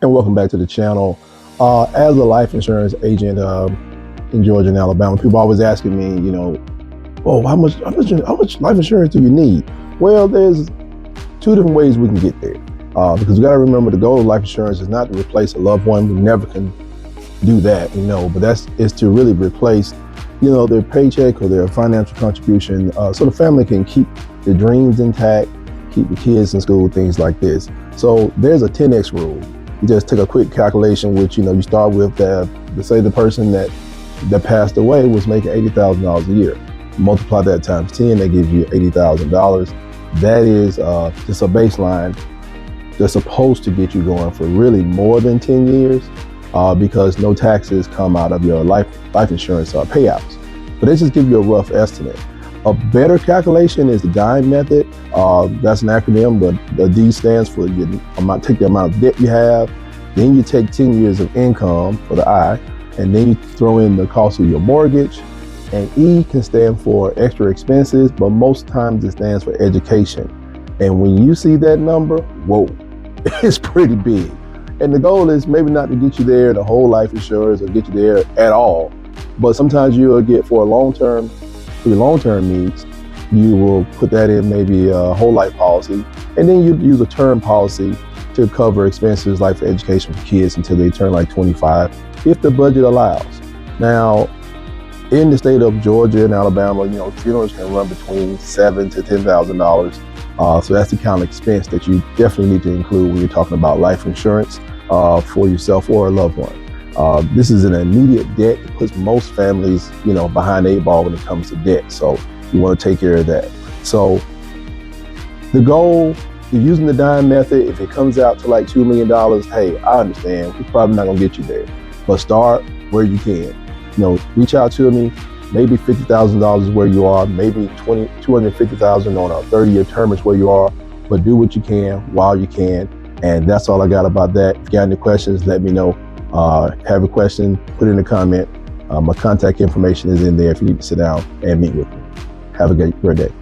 And welcome back to the channel. As a life insurance agent in Georgia and Alabama, people always asking me, oh, how much life insurance do you need? Well, there's two different ways we can get there. Because we got to remember the goal of life insurance is not to replace a loved one. We never can do that, but is to really replace, their paycheck or their financial contribution, so the family can keep their dreams intact, keep the kids in school, things like this. So there's a 10x rule. You just take a quick calculation, which, you start with let's say the person that passed away was making $80,000 a year. Multiply that times 10, that gives you $80,000. That is just a baseline that's supposed to get you going for really more than 10 years because no taxes come out of your life insurance payouts. But they just give you a rough estimate. A better calculation is the DIME method. That's an acronym, but the D stands for take the amount of debt you have, then you take 10 years of income for the I, and then you throw in the cost of your mortgage. And E can stand for extra expenses, but most times it stands for education. And when you see that number, whoa, it's pretty big. And the goal is maybe not to get you there the whole life insurance or get you there at all, but sometimes you will get for your long-term needs, you will put that in maybe a whole life policy, and then you use a term policy to cover expenses like for education for kids until they turn like 25, if the budget allows. Now, in the state of Georgia and Alabama, funerals can run between $7,000 to $10,000. So that's the kind of expense that you definitely need to include when you're talking about life insurance for yourself or a loved one. This is an immediate debt. It puts most families, behind the eight ball when it comes to debt. So you want to take care of that. So the goal, if using the DIME method, if it comes out to like $2 million, hey, I understand. We're probably not going to get you there. But start where you can. Reach out to me. Maybe $50,000 is where you are. Maybe $250,000 on a 30-year term is where you are. But do what you can while you can. And that's all I got about that. If you got any questions, let me know. Have a question, put it in a comment. My contact information is in there if you need to sit down and meet with me. Have a great day.